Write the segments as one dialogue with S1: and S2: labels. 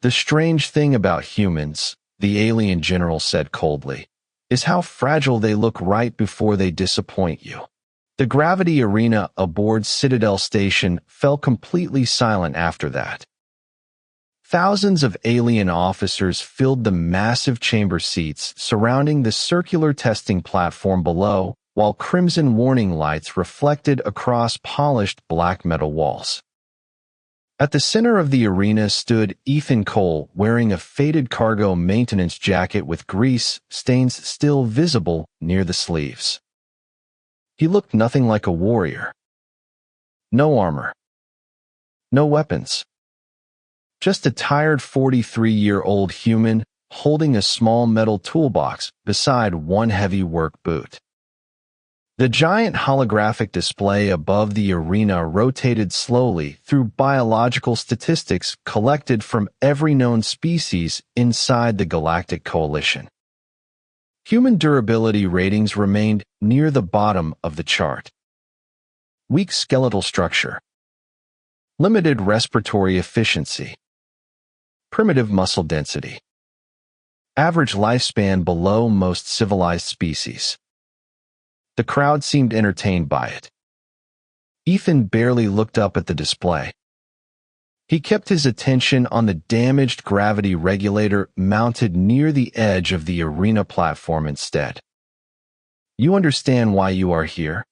S1: The strange thing about humans, the alien general said coldly, is how fragile they look right before they disappoint you. The gravity arena aboard Citadel Station fell completely silent after that. Thousands of alien officers filled the massive chamber seats surrounding the circular testing platform below, while crimson warning lights reflected across polished black metal walls. At the center of the arena stood Ethan Cole, wearing a faded cargo maintenance jacket with grease stains still visible near the sleeves. He looked nothing like a warrior. No armor. No weapons. Just a tired 43-year-old human holding a small metal toolbox beside one heavy work boot. The giant holographic display above the arena rotated slowly through biological statistics collected from every known species inside the Galactic Coalition. Human durability ratings remained near the bottom of the chart. Weak skeletal structure. Limited respiratory efficiency. Primitive muscle density. Average lifespan below most civilized species. The crowd seemed entertained by it. Ethan barely looked up at the display. He kept his attention on the damaged gravity regulator mounted near the edge of the arena platform instead. "You understand why you are here?"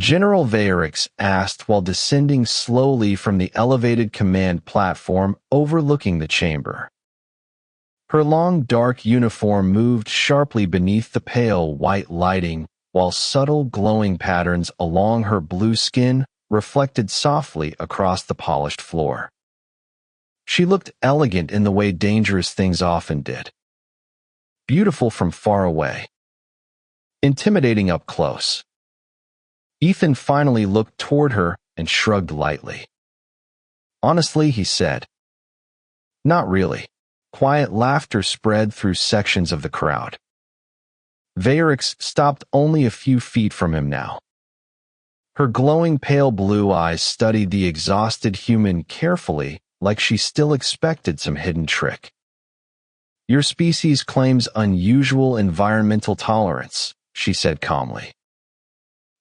S1: General Vayrix asked while descending slowly from the elevated command platform overlooking the chamber. Her long dark uniform moved sharply beneath the pale white lighting, while subtle glowing patterns along her blue skin reflected softly across the polished floor. She looked elegant in the way dangerous things often did. Beautiful from far away. Intimidating up close. Ethan finally looked toward her and shrugged lightly. "Honestly," he said. "Not really." Quiet laughter spread through sections of the crowd. Vayrix stopped only a few feet from him now. Her glowing pale blue eyes studied the exhausted human carefully, like she still expected some hidden trick. "Your species claims unusual environmental tolerance," she said calmly.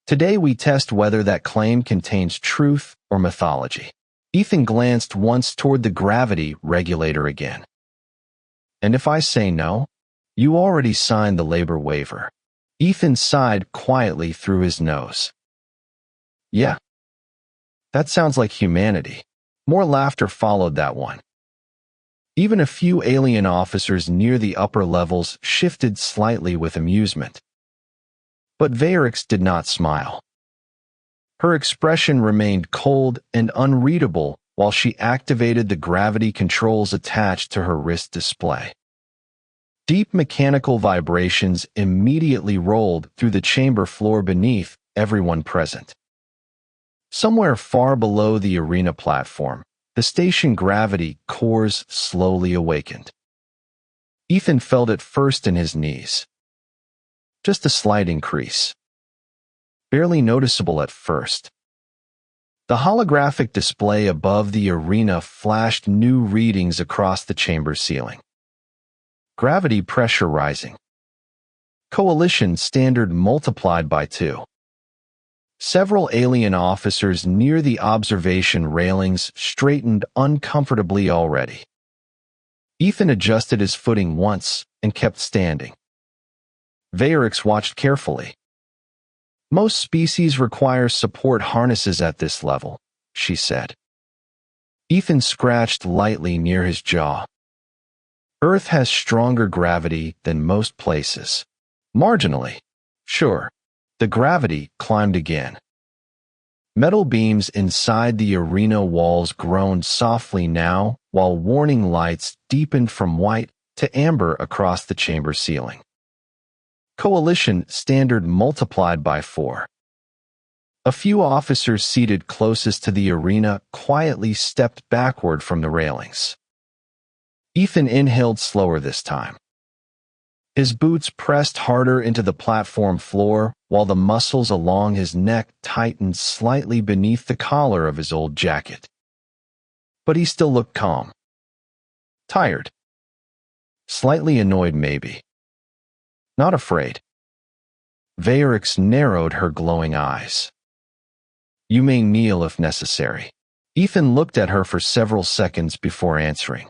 S1: "Today we test whether that claim contains truth or mythology." Ethan glanced once toward the gravity regulator again. "And if I say no? You already signed the labor waiver." Ethan sighed quietly through his nose. "Yeah. That sounds like humanity." More laughter followed that one. Even a few alien officers near the upper levels shifted slightly with amusement. But Vayrix did not smile. Her expression remained cold and unreadable while she activated the gravity controls attached to her wrist display. Deep mechanical vibrations immediately rolled through the chamber floor beneath everyone present. Somewhere far below the arena platform, the station gravity cores slowly awakened. Ethan felt it first in his knees. Just a slight increase. Barely noticeable at first. The holographic display above the arena flashed new readings across the chamber ceiling. Gravity pressure rising. Coalition standard multiplied by 2. Several alien officers near the observation railings straightened uncomfortably already. Ethan adjusted his footing once and kept standing. Vayrix watched carefully. "Most species require support harnesses at this level," she said. Ethan scratched lightly near his jaw. "Earth has stronger gravity than most places." "Marginally. Sure." The gravity climbed again. Metal beams inside the arena walls groaned softly now, while warning lights deepened from white to amber across the chamber ceiling. Coalition standard multiplied by 4. A few officers seated closest to the arena quietly stepped backward from the railings. Ethan inhaled slower this time. His boots pressed harder into the platform floor, while the muscles along his neck tightened slightly beneath the collar of his old jacket. But he still looked calm. Tired. Slightly annoyed maybe. Not afraid. Vayrix narrowed her glowing eyes. You may kneel if necessary. Ethan looked at her for several seconds before answering.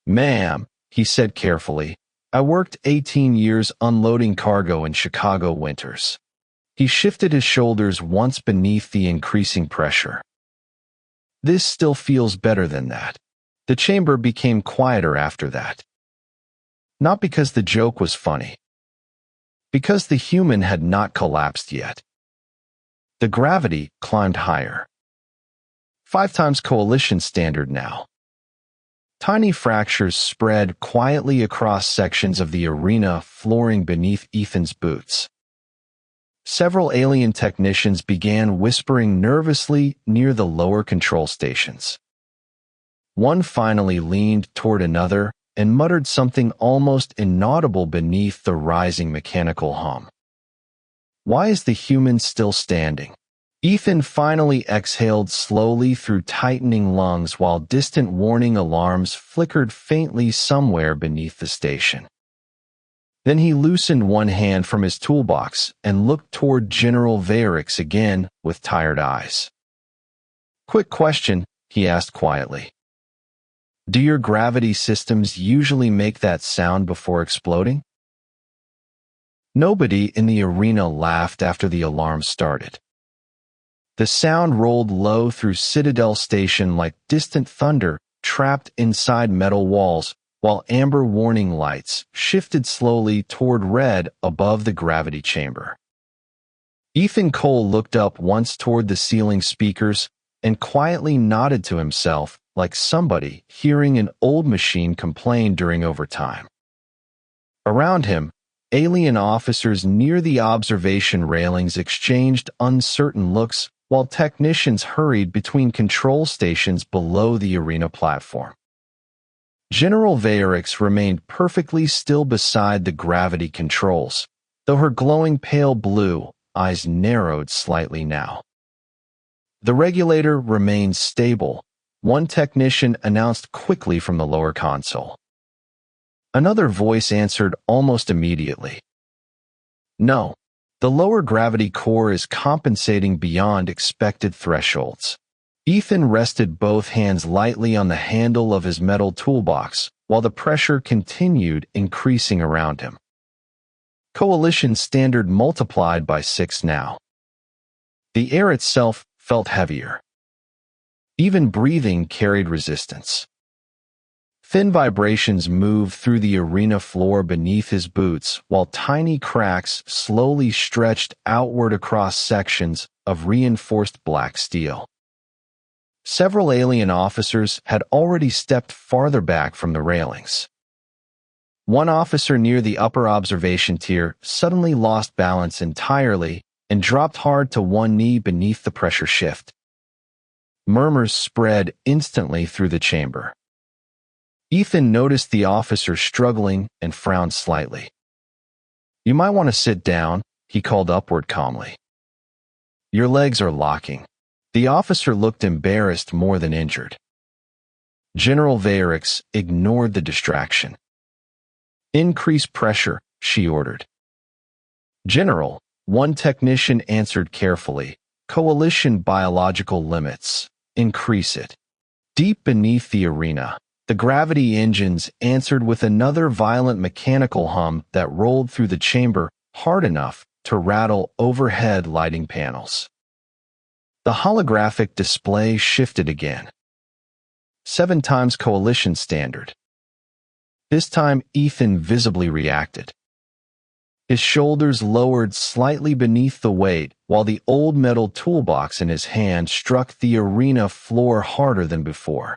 S1: Ma'am, he said carefully, I worked 18 years unloading cargo in Chicago winters. He shifted his shoulders once beneath the increasing pressure. This still feels better than that. The chamber became quieter after that. Not because the joke was funny. Because the human had not collapsed yet. The gravity climbed higher. 5 times coalition standard now. Tiny fractures spread quietly across sections of the arena flooring beneath Ethan's boots. Several alien technicians began whispering nervously near the lower control stations. One finally leaned toward another and muttered something almost inaudible beneath the rising mechanical hum. Why is the human still standing? Ethan finally exhaled slowly through tightening lungs while distant warning alarms flickered faintly somewhere beneath the station. Then he loosened one hand from his toolbox and looked toward General Vayrix again with tired eyes. Quick question, he asked quietly. Do your gravity systems usually make that sound before exploding? Nobody in the arena laughed after the alarm started. The sound rolled low through Citadel Station like distant thunder trapped inside metal walls, while amber warning lights shifted slowly toward red above the gravity chamber. Ethan Cole looked up once toward the ceiling speakers and quietly nodded to himself like somebody hearing an old machine complain during overtime. Around him, alien officers near the observation railings exchanged uncertain looks while technicians hurried between control stations below the arena platform. General Vayrix remained perfectly still beside the gravity controls, though her glowing pale blue eyes narrowed slightly now. The regulator remained stable, one technician announced quickly from the lower console. Another voice answered almost immediately. No, the lower gravity core is compensating beyond expected thresholds. Ethan rested both hands lightly on the handle of his metal toolbox while the pressure continued increasing around him. Coalition standard multiplied by 6 now. The air itself felt heavier. Even breathing carried resistance. Thin vibrations moved through the arena floor beneath his boots while tiny cracks slowly stretched outward across sections of reinforced black steel. Several alien officers had already stepped farther back from the railings. One officer near the upper observation tier suddenly lost balance entirely and dropped hard to one knee beneath the pressure shift. Murmurs spread instantly through the chamber. Ethan noticed the officer struggling and frowned slightly. You might want to sit down, he called upward calmly. Your legs are locking. The officer looked embarrassed more than injured. General Vayrix ignored the distraction. Increase pressure, she ordered. General, one technician answered carefully. Coalition biological limits. Increase it. Deep beneath the arena, the gravity engines answered with another violent mechanical hum that rolled through the chamber hard enough to rattle overhead lighting panels. The holographic display shifted again. 7 times coalition standard. This time Ethan visibly reacted. His shoulders lowered slightly beneath the weight while the old metal toolbox in his hand struck the arena floor harder than before.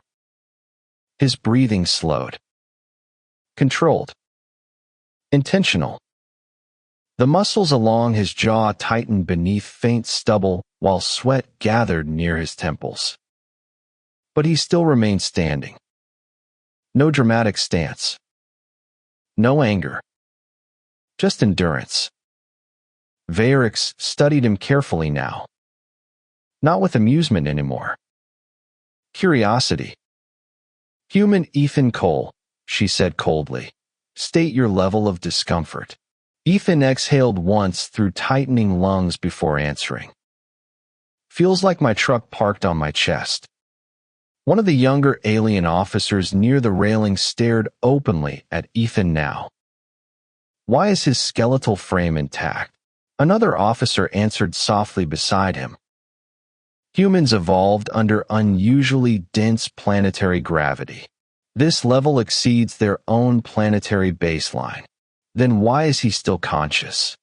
S1: His breathing slowed. Controlled. Intentional. The muscles along his jaw tightened beneath faint stubble while sweat gathered near his temples. But he still remained standing. No dramatic stance. No anger. Just endurance. Vayrix studied him carefully now. Not with amusement anymore. Curiosity. Human Ethan Cole, she said coldly. State your level of discomfort. Ethan exhaled once through tightening lungs before answering. Feels like my truck parked on my chest. One of the younger alien officers near the railing stared openly at Ethan now. Why is his skeletal frame intact? Another officer answered softly beside him. Humans evolved under unusually dense planetary gravity. This level exceeds their own planetary baseline. Then why is he still conscious?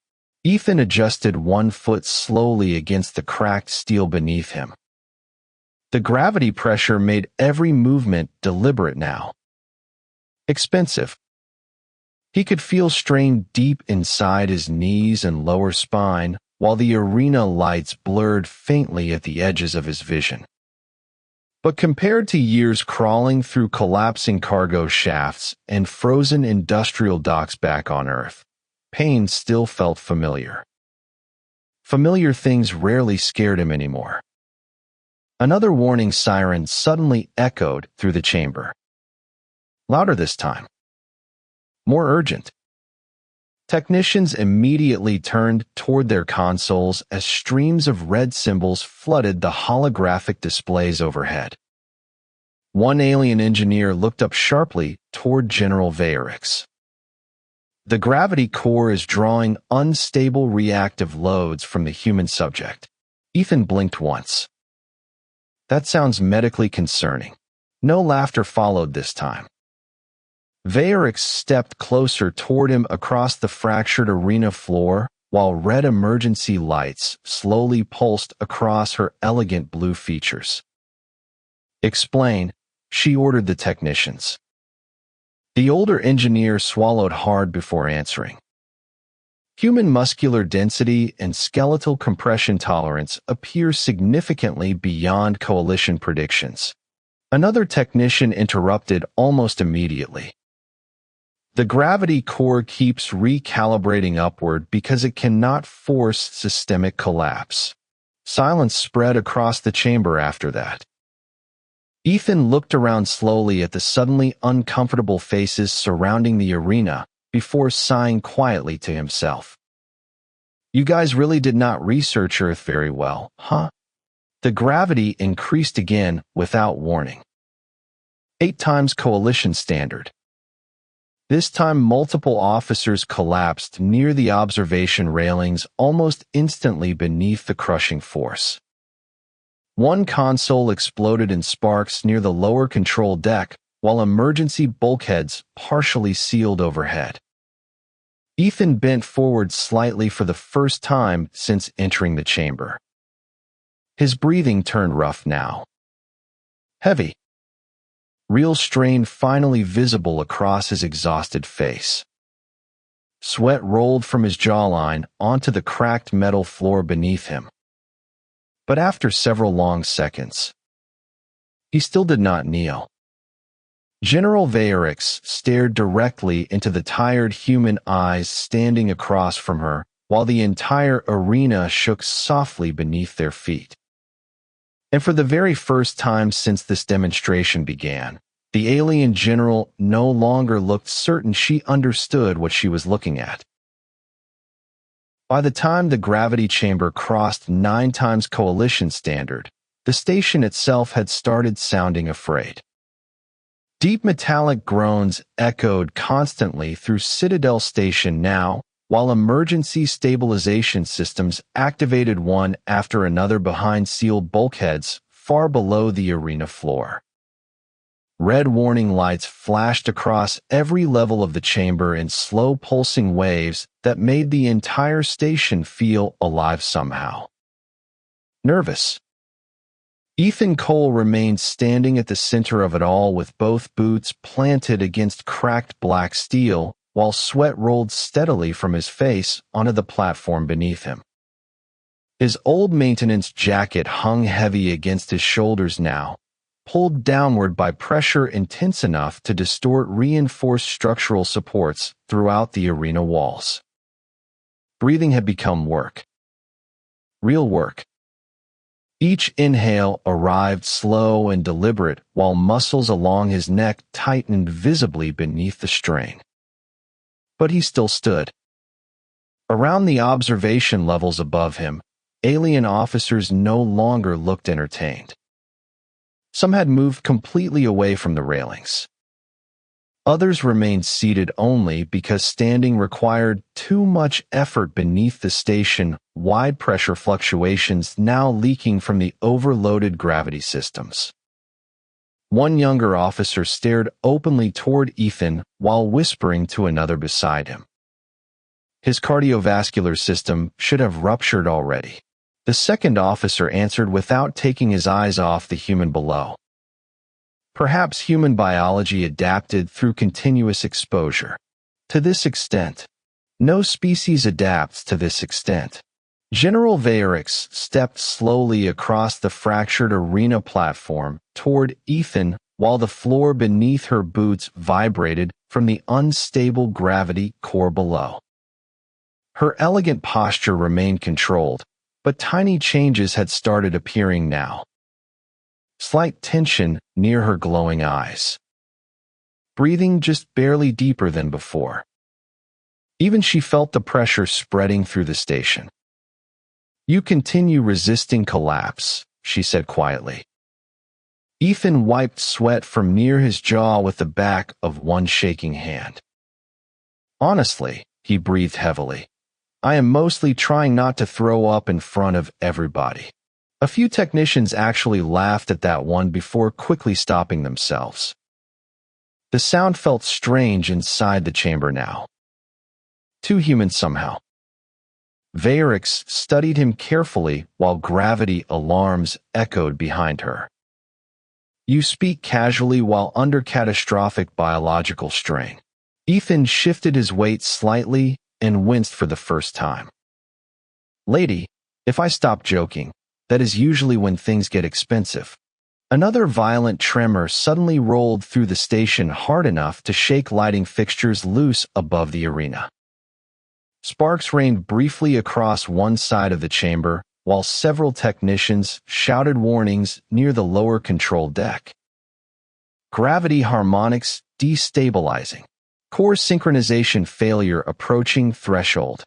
S1: Ethan adjusted one foot slowly against the cracked steel beneath him. The gravity pressure made every movement deliberate now. Expensive. He could feel strain deep inside his knees and lower spine, while the arena lights blurred faintly at the edges of his vision. But compared to years crawling through collapsing cargo shafts and frozen industrial docks back on Earth, pain still felt familiar. Familiar things rarely scared him anymore. Another warning siren suddenly echoed through the chamber. Louder this time. More urgent. Technicians immediately turned toward their consoles as streams of red symbols flooded the holographic displays overhead. One alien engineer looked up sharply toward General Vayrix. The gravity core is drawing unstable reactive loads from the human subject. Ethan blinked once. That sounds medically concerning. No laughter followed this time. Vayrix stepped closer toward him across the fractured arena floor, while red emergency lights slowly pulsed across her elegant blue features. Explain, she ordered the technicians. The older engineer swallowed hard before answering. Human muscular density and skeletal compression tolerance appear significantly beyond Coalition predictions. Another technician interrupted almost immediately. The gravity core keeps recalibrating upward because it cannot force systemic collapse. Silence spread across the chamber after that. Ethan looked around slowly at the suddenly uncomfortable faces surrounding the arena before sighing quietly to himself. You guys really did not research Earth very well, huh? The gravity increased again without warning. 8 times Coalition standard. This time multiple officers collapsed near the observation railings almost instantly beneath the crushing force. One console exploded in sparks near the lower control deck, while emergency bulkheads partially sealed overhead. Ethan bent forward slightly for the first time since entering the chamber. His breathing turned rough now. Heavy. Real strain finally visible across his exhausted face. Sweat rolled from his jawline onto the cracked metal floor beneath him. But after several long seconds, he still did not kneel. General Vayrix stared directly into the tired human eyes standing across from her, while the entire arena shook softly beneath their feet. And for the very first time since this demonstration began, the alien general no longer looked certain she understood what she was looking at. By the time the gravity chamber crossed 9 times Coalition standard, the station itself had started sounding afraid. Deep metallic groans echoed constantly through Citadel Station now, while emergency stabilization systems activated one after another behind sealed bulkheads far below the arena floor. Red warning lights flashed across every level of the chamber in slow pulsing waves that made the entire station feel alive somehow. Nervous. Ethan Cole remained standing at the center of it all with both boots planted against cracked black steel, while sweat rolled steadily from his face onto the platform beneath him. His old maintenance jacket hung heavy against his shoulders now, pulled downward by pressure intense enough to distort reinforced structural supports throughout the arena walls. Breathing had become work. Real work. Each inhale arrived slow and deliberate, while muscles along his neck tightened visibly beneath the strain. But he still stood. Around the observation levels above him, alien officers no longer looked entertained. Some had moved completely away from the railings. Others remained seated only because standing required too much effort beneath the station-wide pressure fluctuations now leaking from the overloaded gravity systems. One younger officer stared openly toward Ethan while whispering to another beside him. His cardiovascular system should have ruptured already. The second officer answered without taking his eyes off the human below. Perhaps human biology adapted through continuous exposure. To this extent. No species adapts to this extent. General Vayrix stepped slowly across the fractured arena platform toward Ethan while the floor beneath her boots vibrated from the unstable gravity core below. Her elegant posture remained controlled, but tiny changes had started appearing now. Slight tension near her glowing eyes. Breathing just barely deeper than before. Even she felt the pressure spreading through the station. "You continue resisting collapse," she said quietly. Ethan wiped sweat from near his jaw with the back of one shaking hand. "Honestly," he breathed heavily, "I am mostly trying not to throw up in front of everybody." A few technicians actually laughed at that one before quickly stopping themselves. The sound felt strange inside the chamber now. Too human somehow. Vayrix studied him carefully while gravity alarms echoed behind her. "You speak casually while under catastrophic biological strain." Ethan shifted his weight slightly and winced for the first time. "Lady, if I stop joking, that is usually when things get expensive." Another violent tremor suddenly rolled through the station hard enough to shake lighting fixtures loose above the arena. Sparks rained briefly across one side of the chamber, while several technicians shouted warnings near the lower control deck. Gravity harmonics destabilizing. Core synchronization failure approaching threshold.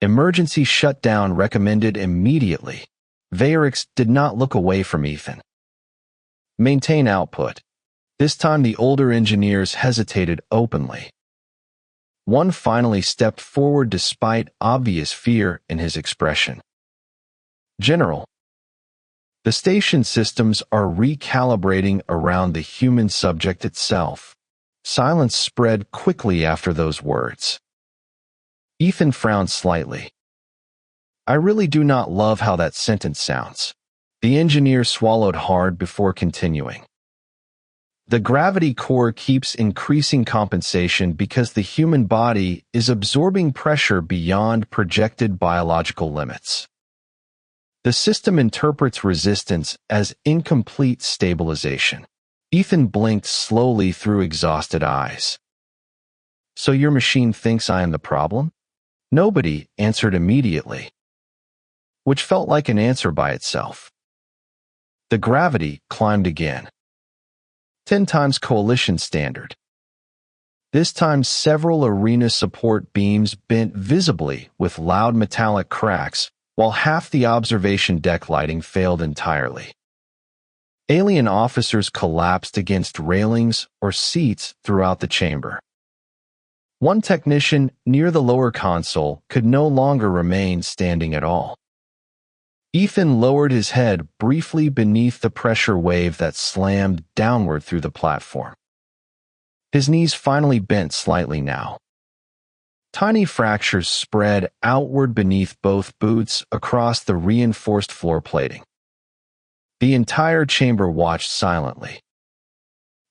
S1: Emergency shutdown recommended immediately. Vayrix did not look away from Ethan. "Maintain output." This time the older engineers hesitated openly. One finally stepped forward despite obvious fear in his expression. "General, the station systems are recalibrating around the human subject itself." Silence spread quickly after those words. Ethan frowned slightly. "I really do not love how that sentence sounds." The engineer swallowed hard before continuing. "The gravity core keeps increasing compensation because the human body is absorbing pressure beyond projected biological limits. The system interprets resistance as incomplete stabilization." Ethan blinked slowly through exhausted eyes. "So your machine thinks I am the problem?" Nobody answered immediately, which felt like an answer by itself. The gravity climbed again. 10 times coalition standard. This time several arena support beams bent visibly with loud metallic cracks, while half the observation deck lighting failed entirely. Alien officers collapsed against railings or seats throughout the chamber. One technician near the lower console could no longer remain standing at all. Ethan lowered his head briefly beneath the pressure wave that slammed downward through the platform. His knees finally bent slightly now. Tiny fractures spread outward beneath both boots across the reinforced floor plating. The entire chamber watched silently,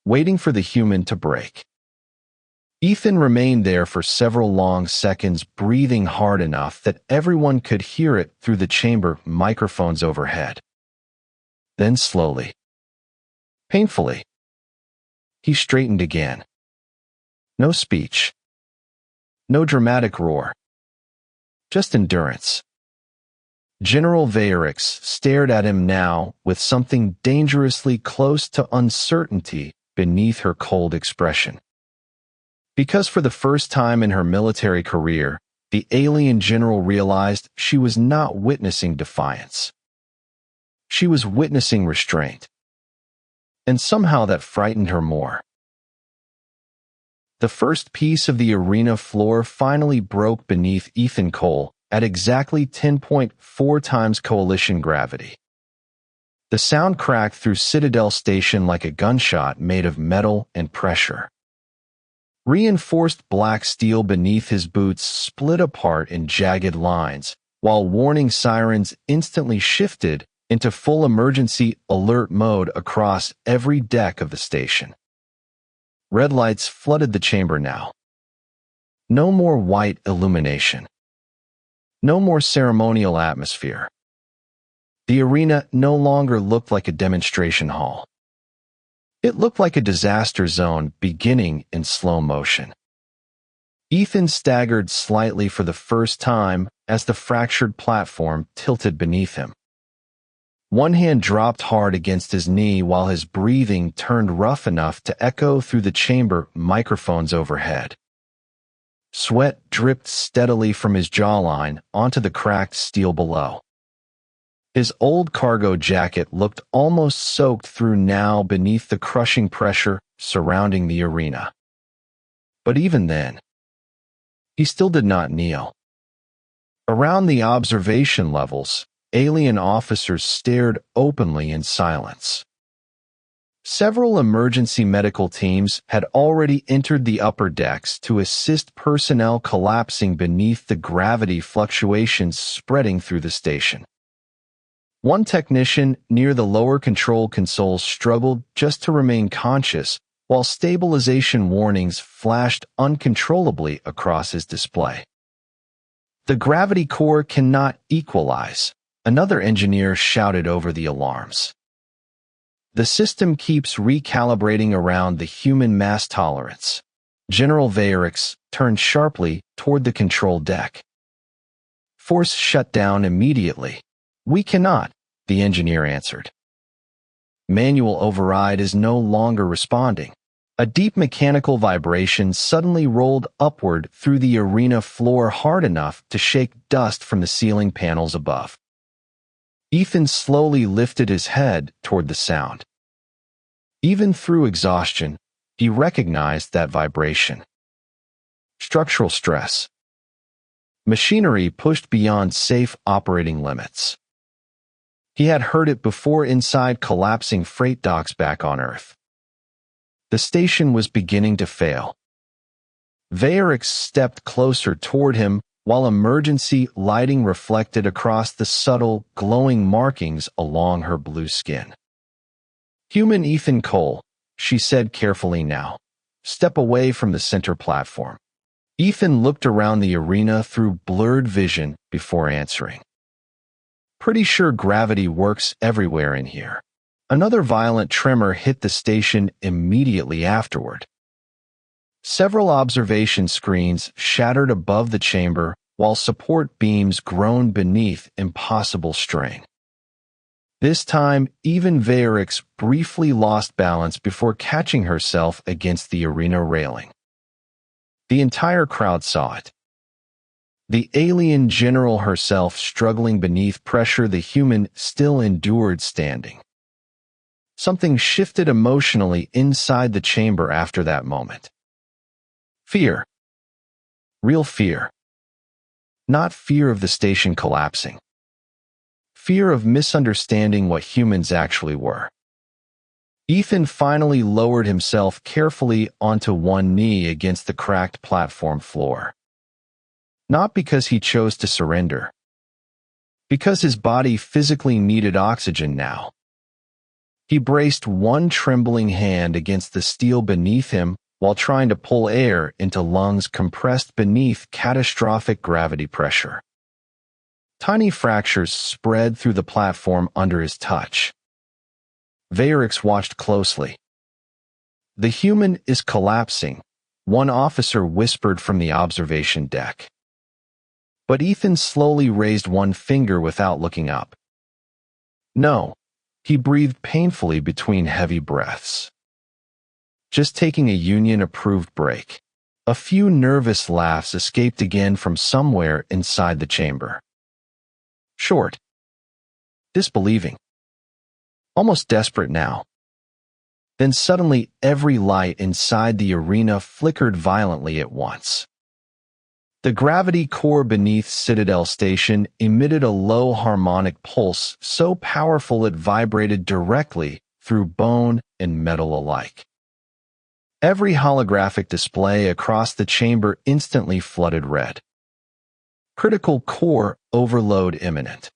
S1: waiting for the human to break. Ethan remained there for several long seconds, breathing hard enough that everyone could hear it through the chamber microphones overhead. Then slowly, painfully, he straightened again. No speech. No dramatic roar. Just endurance. General Vayrix stared at him now with something dangerously close to uncertainty beneath her cold expression. Because for the first time in her military career, the alien general realized she was not witnessing defiance. She was witnessing restraint. And somehow that frightened her more. The first piece of the arena floor finally broke beneath Ethan Cole at exactly 10.4 times coalition gravity. The sound cracked through Citadel Station like a gunshot made of metal and pressure. Reinforced black steel beneath his boots split apart in jagged lines, while warning sirens instantly shifted into full emergency alert mode across every deck of the station. Red lights flooded the chamber now. No more white illumination. No more ceremonial atmosphere. The arena no longer looked like a demonstration hall. It looked like a disaster zone beginning in slow motion. Ethan staggered slightly for the first time as the fractured platform tilted beneath him. One hand dropped hard against his knee while his breathing turned rough enough to echo through the chamber microphones overhead. Sweat dripped steadily from his jawline onto the cracked steel below. His old cargo jacket looked almost soaked through now beneath the crushing pressure surrounding the arena. But even then, he still did not kneel. Around the observation levels, alien officers stared openly in silence. Several emergency medical teams had already entered the upper decks to assist personnel collapsing beneath the gravity fluctuations spreading through the station. One technician near the lower control console struggled just to remain conscious, while stabilization warnings flashed uncontrollably across his display. "The gravity core cannot equalize," another engineer shouted over the alarms. "The system keeps recalibrating around the human mass tolerance." General Vayrix turned sharply toward the control deck. "Force shut down immediately." "We cannot," the engineer answered. "Manual override is no longer responding." A deep mechanical vibration suddenly rolled upward through the arena floor hard enough to shake dust from the ceiling panels above. Ethan slowly lifted his head toward the sound. Even through exhaustion, he recognized that vibration. Structural stress. Machinery pushed beyond safe operating limits. He had heard it before inside collapsing freight docks back on Earth. The station was beginning to fail. Vayrix stepped closer toward him while emergency lighting reflected across the subtle, glowing markings along her blue skin. "Human Ethan Cole," she said carefully now. "Step away from the center platform." Ethan looked around the arena through blurred vision before answering. "Pretty sure gravity works everywhere in here." Another violent tremor hit the station immediately afterward. Several observation screens shattered above the chamber while support beams groaned beneath impossible strain. This time, even Vayrix briefly lost balance before catching herself against the arena railing. The entire crowd saw it. The alien general herself struggling beneath pressure the human still endured standing. Something shifted emotionally inside the chamber after that moment. Fear. Real fear. Not fear of the station collapsing. Fear of misunderstanding what humans actually were. Ethan finally lowered himself carefully onto one knee against the cracked platform floor. Not because he chose to surrender. Because his body physically needed oxygen now. He braced one trembling hand against the steel beneath him while trying to pull air into lungs compressed beneath catastrophic gravity pressure. Tiny fractures spread through the platform under his touch. Vayrix watched closely. "The human is collapsing," one officer whispered from the observation deck. But Ethan slowly raised one finger without looking up. No, he breathed painfully between heavy breaths. Just taking a union-approved break. A few nervous laughs escaped again from somewhere inside the chamber. Short. Disbelieving. Almost desperate now. Then suddenly every light inside the arena flickered violently at once. The gravity core beneath Citadel Station emitted a low harmonic pulse so powerful it vibrated directly through bone and metal alike. Every holographic display across the chamber instantly flooded red. Critical core overload imminent.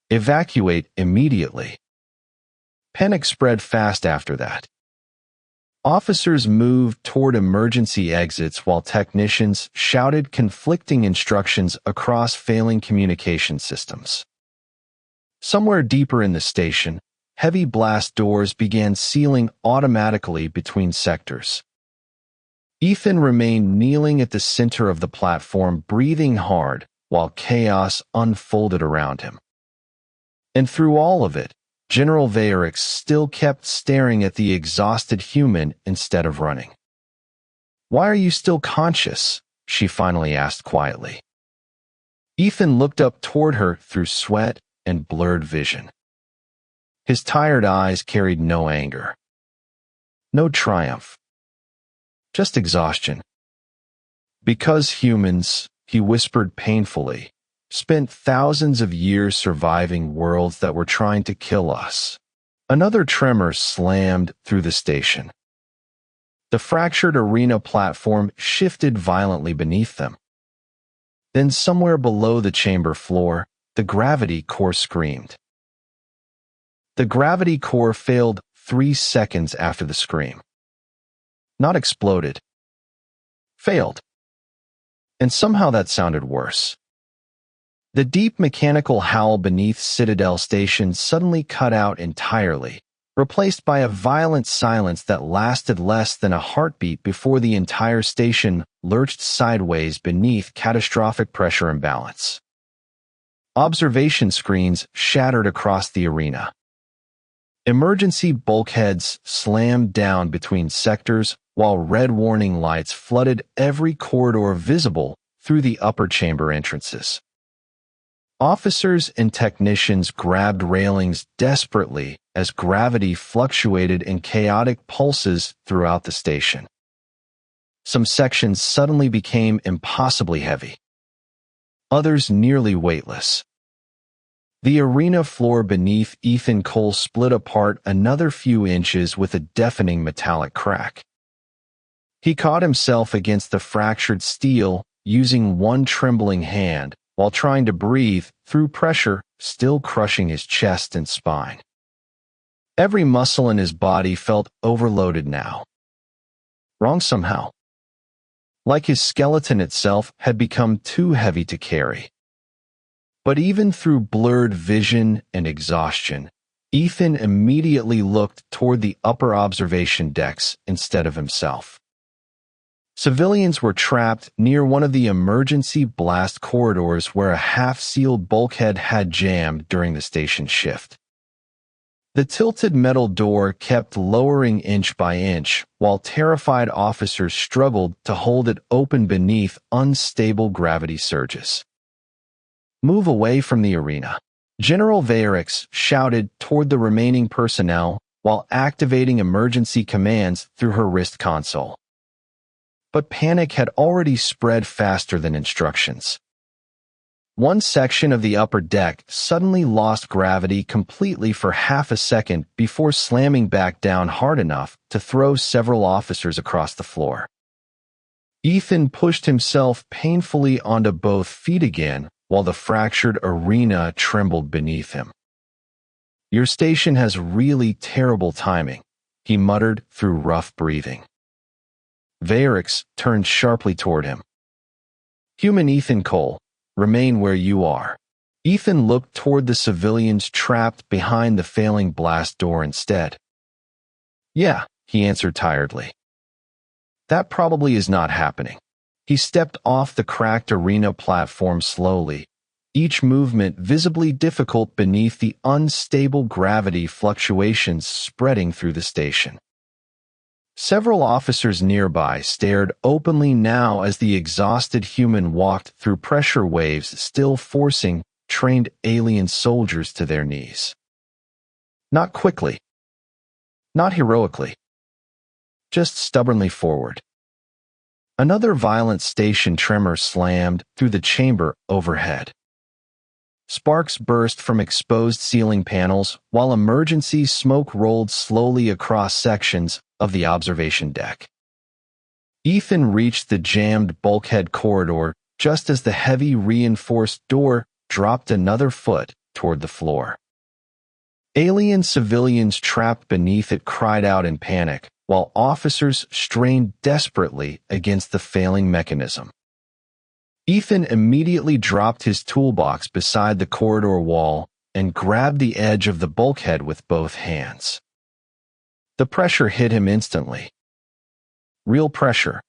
S1: Evacuate immediately. Panic spread fast after that. Officers moved toward emergency exits while technicians shouted conflicting instructions across failing communication systems. Somewhere deeper in the station, heavy blast doors began sealing automatically between sectors. Ethan remained kneeling at the center of the platform, breathing hard, while chaos unfolded around him. And through all of it, General Vayrix still kept staring at the exhausted human instead of running. "Why are you still conscious?" she finally asked quietly. Ethan looked up toward her through sweat and blurred vision. His tired eyes carried no anger. No triumph. Just exhaustion. "Because humans," he whispered painfully, "spent thousands of years surviving worlds that were trying to kill us." Another tremor slammed through the station. The fractured arena platform shifted violently beneath them. Then somewhere below the chamber floor, the gravity core screamed. The gravity core failed 3 seconds after the scream. Not exploded. Failed. And somehow that sounded worse. The deep mechanical howl beneath Citadel Station suddenly cut out entirely, replaced by a violent silence that lasted less than a heartbeat before the entire station lurched sideways beneath catastrophic pressure imbalance. Observation screens shattered across the arena. Emergency bulkheads slammed down between sectors, while red warning lights flooded every corridor visible through the upper chamber entrances. Officers and technicians grabbed railings desperately as gravity fluctuated in chaotic pulses throughout the station. Some sections suddenly became impossibly heavy. Others nearly weightless. The arena floor beneath Ethan Cole split apart another few inches with a deafening metallic crack. He caught himself against the fractured steel, using one trembling hand, while trying to breathe through pressure still crushing his chest and spine. Every muscle in his body felt overloaded now. Wrong somehow. Like his skeleton itself had become too heavy to carry. But even through blurred vision and exhaustion, Ethan immediately looked toward the upper observation decks instead of himself. Civilians were trapped near one of the emergency blast corridors where a half-sealed bulkhead had jammed during the station shift. The tilted metal door kept lowering inch by inch, while terrified officers struggled to hold it open beneath unstable gravity surges. "Move away from the arena," General Vayrix shouted toward the remaining personnel while activating emergency commands through her wrist console. But panic had already spread faster than instructions. One section of the upper deck suddenly lost gravity completely for half a second before slamming back down hard enough to throw several officers across the floor. Ethan pushed himself painfully onto both feet again while the fractured arena trembled beneath him. "Your station has really terrible timing," he muttered through rough breathing. Vayrix turned sharply toward him. "Human Ethan Cole, remain where you are." Ethan looked toward the civilians trapped behind the failing blast door instead. "Yeah," he answered tiredly. "That probably is not happening." He stepped off the cracked arena platform slowly, each movement visibly difficult beneath the unstable gravity fluctuations spreading through the station. Several officers nearby stared openly now as the exhausted human walked through pressure waves still forcing trained alien soldiers to their knees. Not quickly. Not heroically. Just stubbornly forward. Another violent station tremor slammed through the chamber overhead. Sparks burst from exposed ceiling panels while emergency smoke rolled slowly across sections of the observation deck. Ethan reached the jammed bulkhead corridor just as the heavy reinforced door dropped another foot toward the floor. Alien civilians trapped beneath it cried out in panic, while officers strained desperately against the failing mechanism. Ethan immediately dropped his toolbox beside the corridor wall and grabbed the edge of the bulkhead with both hands. The pressure hit him instantly. Real pressure.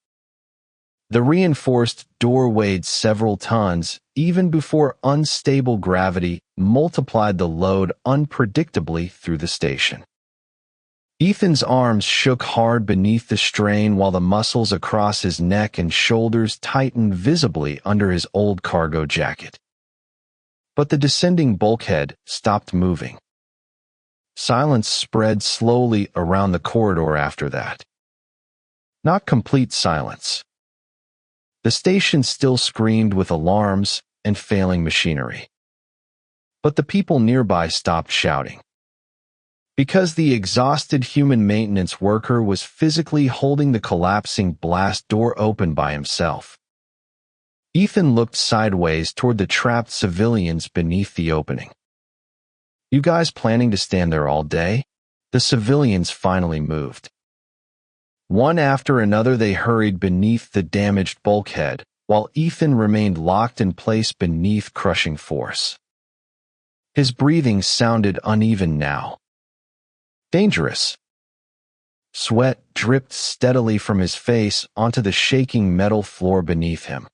S1: The reinforced door weighed several tons, even before unstable gravity multiplied the load unpredictably through the station. Ethan's arms shook hard beneath the strain while the muscles across his neck and shoulders tightened visibly under his old cargo jacket. But the descending bulkhead stopped moving. Silence spread slowly around the corridor after that. Not complete silence. The station still screamed with alarms and failing machinery. But the people nearby stopped shouting. Because the exhausted human maintenance worker was physically holding the collapsing blast door open by himself. Ethan looked sideways toward the trapped civilians beneath the opening. "You guys planning to stand there all day?" The civilians finally moved. One after another they hurried beneath the damaged bulkhead, while Ethan remained locked in place beneath crushing force. His breathing sounded uneven now. Dangerous. Sweat dripped steadily from his face onto the shaking metal floor beneath him.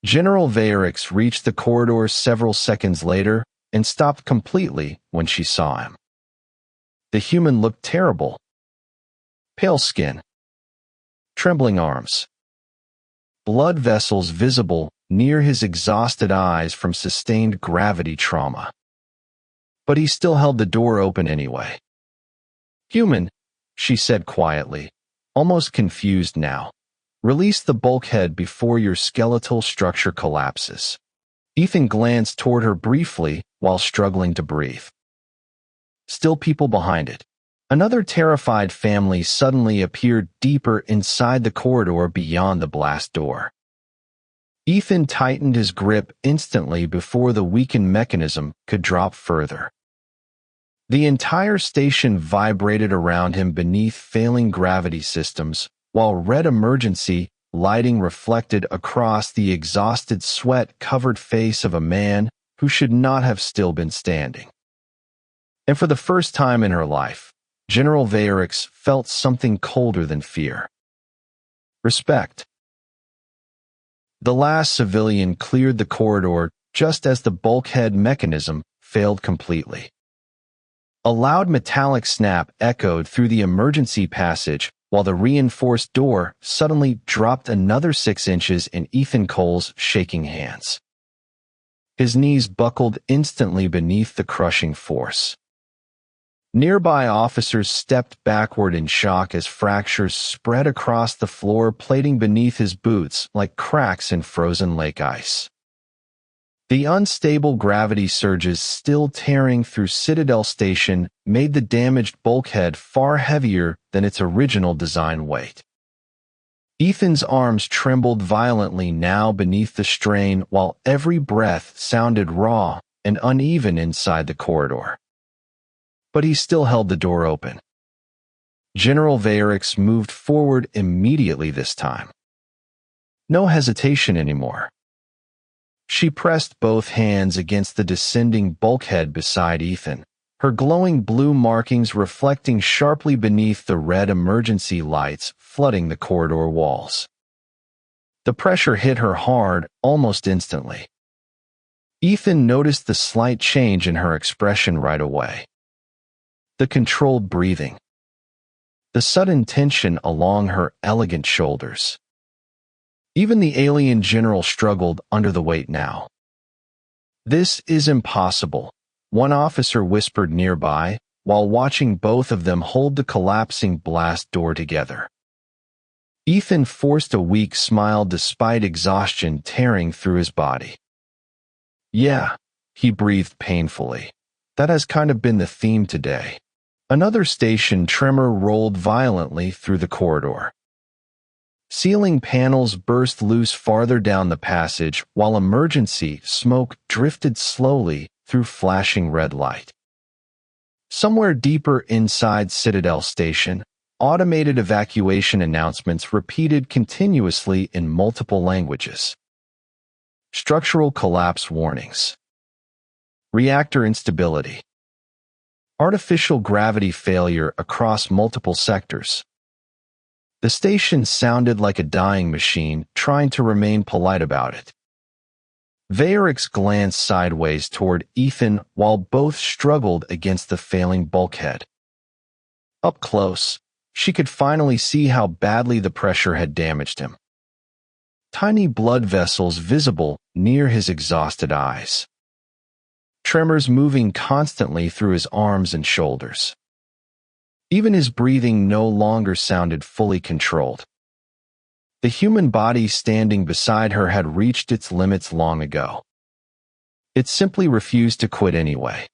S1: General Vayrix reached the corridor several seconds later and stopped completely when she saw him. The human looked terrible. Pale skin. Trembling arms. Blood vessels visible near his exhausted eyes from sustained gravity trauma. But he still held the door open anyway. "Human," she said quietly, almost confused now. "Release the bulkhead before your skeletal structure collapses." Ethan glanced toward her briefly while struggling to breathe. Still people behind it. Another terrified family suddenly appeared deeper inside the corridor beyond the blast door. Ethan tightened his grip instantly before the weakened mechanism could drop further. The entire station vibrated around him beneath failing gravity systems, while red emergency lighting reflected across the exhausted sweat-covered face of a man who should not have still been standing. And for the first time in her life, General Vayrix felt something colder than fear. Respect. The last civilian cleared the corridor just as the bulkhead mechanism failed completely. A loud metallic snap echoed through the emergency passage while the reinforced door suddenly dropped another 6 inches in Ethan Cole's shaking hands. His knees buckled instantly beneath the crushing force. Nearby officers stepped backward in shock as fractures spread across the floor, plating beneath his boots like cracks in frozen lake ice. The unstable gravity surges still tearing through Citadel Station made the damaged bulkhead far heavier than its original design weight. Ethan's arms trembled violently now beneath the strain while every breath sounded raw and uneven inside the corridor. But he still held the door open. General Vayrix moved forward immediately this time. No hesitation anymore. She pressed both hands against the descending bulkhead beside Ethan, her glowing blue markings reflecting sharply beneath the red emergency lights flooding the corridor walls. The pressure hit her hard, almost instantly. Ethan noticed the slight change in her expression right away. The controlled breathing. The sudden tension along her elegant shoulders. Even the alien general struggled under the weight now. "This is impossible," one officer whispered nearby, while watching both of them hold the collapsing blast door together. Ethan forced a weak smile despite exhaustion tearing through his body. "Yeah," he breathed painfully. "That has kind of been the theme today." Another station tremor rolled violently through the corridor. Ceiling panels burst loose farther down the passage, while emergency smoke drifted slowly through flashing red light. Somewhere deeper inside Citadel Station, automated evacuation announcements repeated continuously in multiple languages. Structural collapse warnings. Reactor instability. Artificial gravity failure across multiple sectors. The station sounded like a dying machine, trying to remain polite about it. Vayrix glanced sideways toward Ethan while both struggled against the failing bulkhead. Up close, she could finally see how badly the pressure had damaged him. Tiny blood vessels visible near his exhausted eyes. Tremors moving constantly through his arms and shoulders. Even his breathing no longer sounded fully controlled. The human body standing beside her had reached its limits long ago. It simply refused to quit anyway.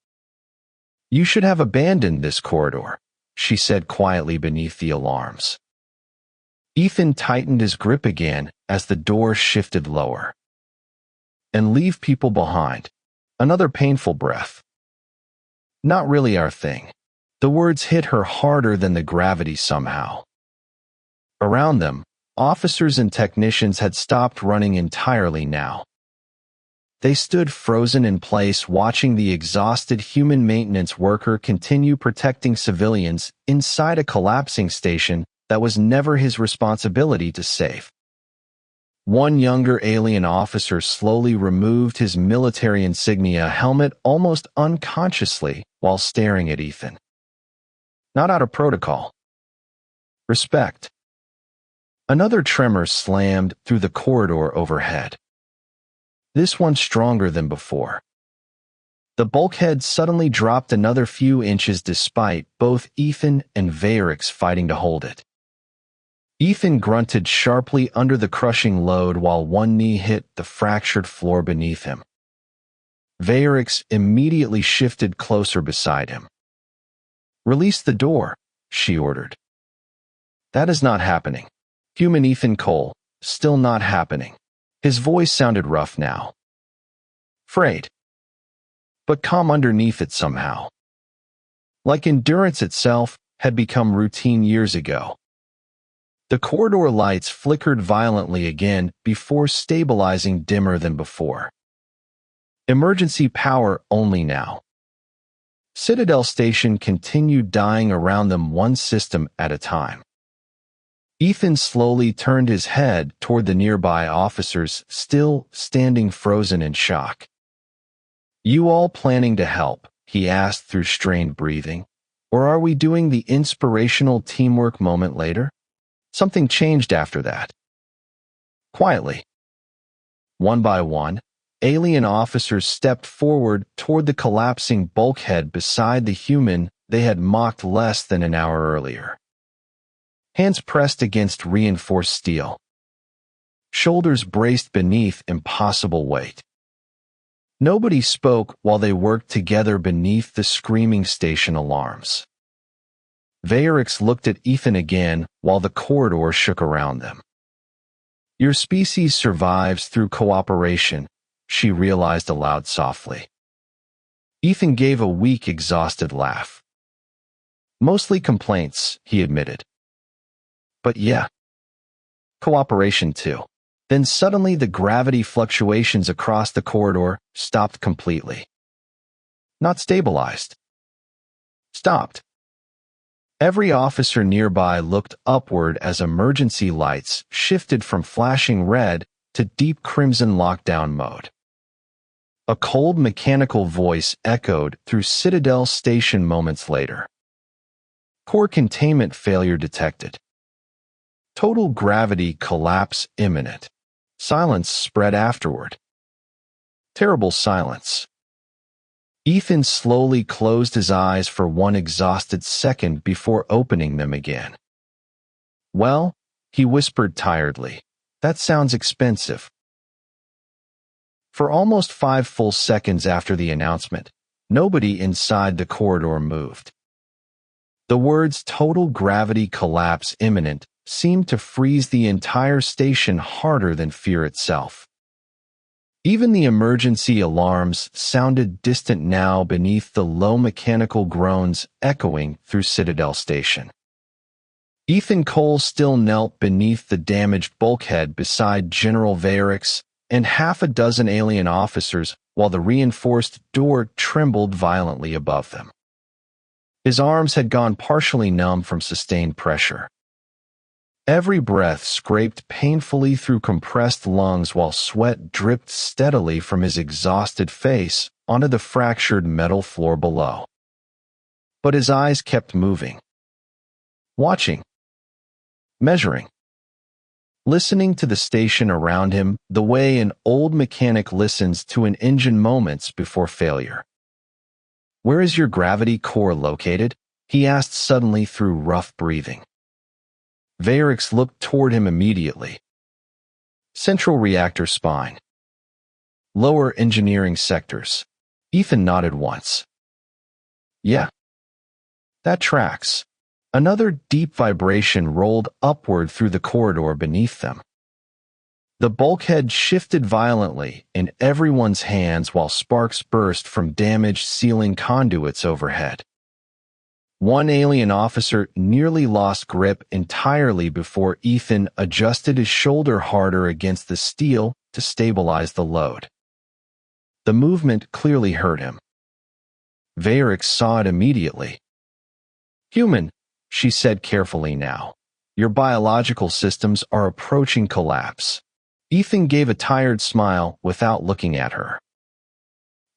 S1: "You should have abandoned this corridor," she said quietly beneath the alarms. Ethan tightened his grip again as the door shifted lower. "And leave people behind." Another painful breath. "Not really our thing." The words hit her harder than the gravity somehow. Around them, officers and technicians had stopped running entirely now. They stood frozen in place, watching the exhausted human maintenance worker continue protecting civilians inside a collapsing station that was never his responsibility to save. One younger alien officer slowly removed his military insignia helmet almost unconsciously while staring at Ethan. Not out of protocol. Respect. Another tremor slammed through the corridor overhead. This one stronger than before. The bulkhead suddenly dropped another few inches despite both Ethan and Vayrix fighting to hold it. Ethan grunted sharply under the crushing load while one knee hit the fractured floor beneath him. Vayrix immediately shifted closer beside him. "Release the door," she ordered. "That is not happening." Human Ethan Cole, still not happening. His voice sounded rough now. Frayed. But calm underneath it somehow. Like endurance itself had become routine years ago. The corridor lights flickered violently again before stabilizing dimmer than before. Emergency power only now. Citadel Station continued dying around them one system at a time. Ethan slowly turned his head toward the nearby officers still standing frozen in shock. "You all planning to help?" he asked through strained breathing. "Or are we doing the inspirational teamwork moment later?" Something changed after that. Quietly. One by one, alien officers stepped forward toward the collapsing bulkhead beside the human they had mocked less than an hour earlier. Hands pressed against reinforced steel. Shoulders braced beneath impossible weight. Nobody spoke while they worked together beneath the screaming station alarms. Vayrix looked at Ethan again while the corridor shook around them. "Your species survives through cooperation," she realized aloud softly. Ethan gave a weak, exhausted laugh. "Mostly complaints," he admitted. "But yeah, cooperation too." Then suddenly the gravity fluctuations across the corridor stopped completely. Not stabilized. Stopped. Every officer nearby looked upward as emergency lights shifted from flashing red to deep crimson lockdown mode. A cold mechanical voice echoed through Citadel Station moments later. Core containment failure detected. Total gravity collapse imminent. Silence spread afterward. Terrible silence. Ethan slowly closed his eyes for one exhausted second before opening them again. "Well," he whispered tiredly, "that sounds expensive." For almost 5 full seconds after the announcement, nobody inside the corridor moved. The words "total gravity collapse imminent" seemed to freeze the entire station harder than fear itself. Even the emergency alarms sounded distant now beneath the low mechanical groans echoing through Citadel Station. Ethan Cole still knelt beneath the damaged bulkhead beside General Vayrix and half a dozen alien officers while the reinforced door trembled violently above them. His arms had gone partially numb from sustained pressure. Every breath scraped painfully through compressed lungs while sweat dripped steadily from his exhausted face onto the fractured metal floor below. But his eyes kept moving. Watching. Measuring. Listening to the station around him the way an old mechanic listens to an engine moments before failure. "Where is your gravity core located?" he asked suddenly through rough breathing. Vayrix looked toward him immediately. "Central reactor spine. Lower engineering sectors." Ethan nodded once. "Yeah. That tracks." Another deep vibration rolled upward through the corridor beneath them. The bulkhead shifted violently in everyone's hands while sparks burst from damaged ceiling conduits overhead. One alien officer nearly lost grip entirely before Ethan adjusted his shoulder harder against the steel to stabilize the load. The movement clearly hurt him. Vayrix saw it immediately. "Human," she said carefully now, "your biological systems are approaching collapse." Ethan gave a tired smile without looking at her.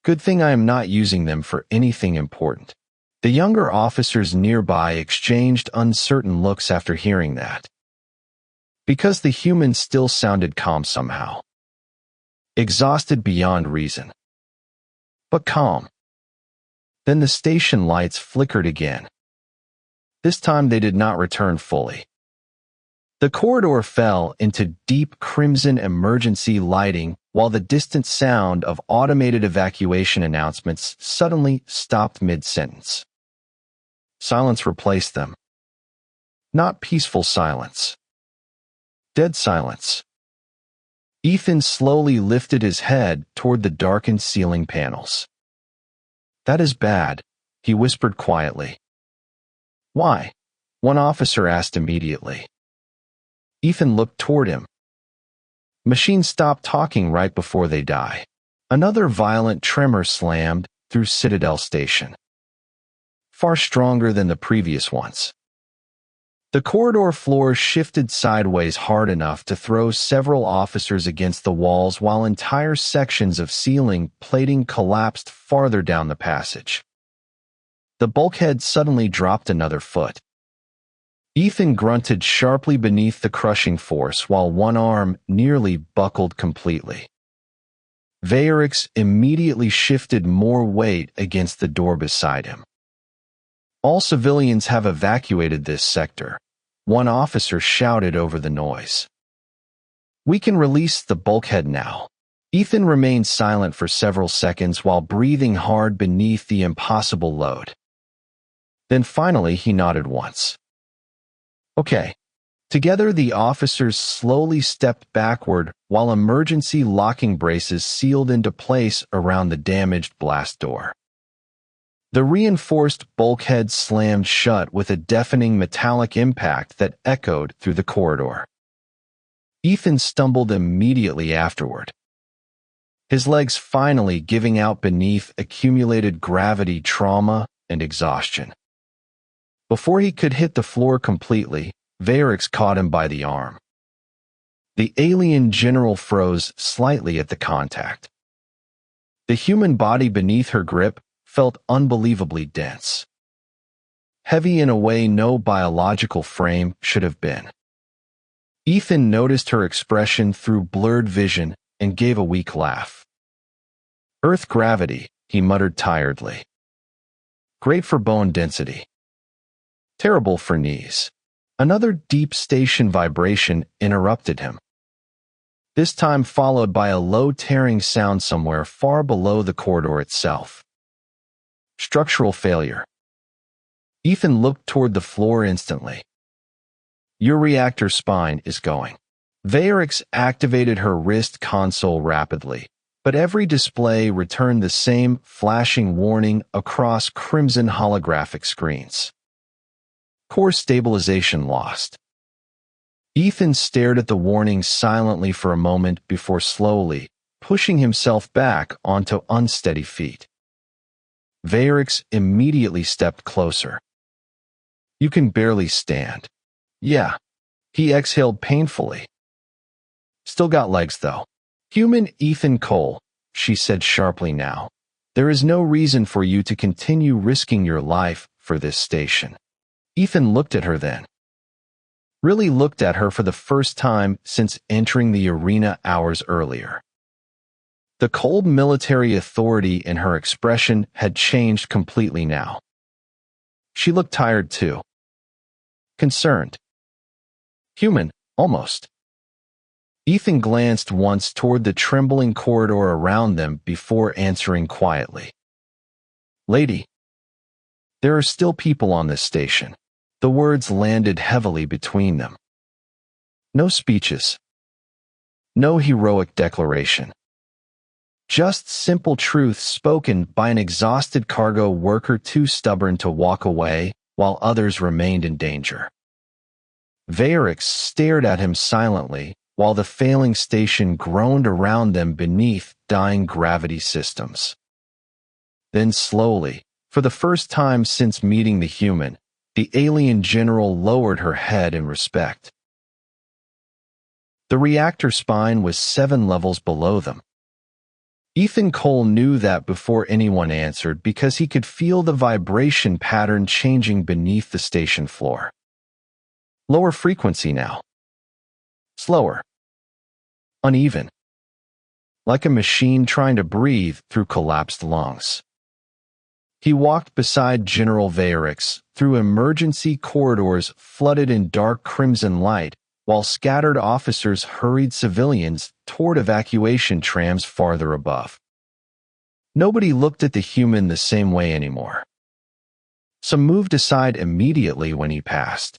S1: "Good thing I am not using them for anything important." The younger officers nearby exchanged uncertain looks after hearing that. Because the human still sounded calm somehow. Exhausted beyond reason. But calm. Then the station lights flickered again. This time they did not return fully. The corridor fell into deep crimson emergency lighting while the distant sound of automated evacuation announcements suddenly stopped mid-sentence. Silence replaced them. Not peaceful silence. Dead silence. Ethan slowly lifted his head toward the darkened ceiling panels. "That is bad," he whispered quietly. "Why?" one officer asked immediately. Ethan looked toward him. "Machines stop talking right before they die." Another violent tremor slammed through Citadel Station. Far stronger than the previous ones. The corridor floor shifted sideways hard enough to throw several officers against the walls while entire sections of ceiling plating collapsed farther down the passage. The bulkhead suddenly dropped another foot. Ethan grunted sharply beneath the crushing force while one arm nearly buckled completely. Vayrix immediately shifted more weight against the door beside him. "All civilians have evacuated this sector," one officer shouted over the noise. "We can release the bulkhead now." Ethan remained silent for several seconds while breathing hard beneath the impossible load. Then finally he nodded once. "Okay." Together the officers slowly stepped backward while emergency locking braces sealed into place around the damaged blast door. The reinforced bulkhead slammed shut with a deafening metallic impact that echoed through the corridor. Ethan stumbled immediately afterward. His legs finally giving out beneath accumulated gravity trauma and exhaustion. Before he could hit the floor completely, Varix caught him by the arm. The alien general froze slightly at the contact. The human body beneath her grip felt unbelievably dense. Heavy in a way no biological frame should have been. Ethan noticed her expression through blurred vision and gave a weak laugh. Earth gravity, he muttered tiredly. Great for bone density. Terrible for knees. Another deep station vibration interrupted him. This time followed by a low tearing sound somewhere far below the corridor itself. Structural failure. Ethan looked toward the floor instantly. Your reactor spine is going. Varix activated her wrist console rapidly, but every display returned the same flashing warning across crimson holographic screens. Core stabilization lost. Ethan stared at the warning silently for a moment before slowly pushing himself back onto unsteady feet. Varix immediately stepped closer. You can barely stand. Yeah. He exhaled painfully. Still got legs, though. Human Ethan Cole, she said sharply now. There is no reason for you to continue risking your life for this station. Ethan looked at her then. Really looked at her for the first time since entering the arena hours earlier. The cold military authority in her expression had changed completely now. She looked tired too. Concerned. Human, almost. Ethan glanced once toward the trembling corridor around them before answering quietly. Lady. There are still people on this station. The words landed heavily between them. No speeches. No heroic declaration. Just simple truth spoken by an exhausted cargo worker too stubborn to walk away while others remained in danger. Varix stared at him silently while the failing station groaned around them beneath dying gravity systems. Then slowly, for the first time since meeting the human, the alien general lowered her head in respect. The reactor spine was 7 levels below them. Ethan Cole knew that before anyone answered because he could feel the vibration pattern changing beneath the station floor. Lower frequency now. Slower. Uneven. Like a machine trying to breathe through collapsed lungs. He walked beside General Varix through emergency corridors flooded in dark crimson light, while scattered officers hurried civilians toward evacuation trams farther above. Nobody looked at the human the same way anymore. Some moved aside immediately when he passed.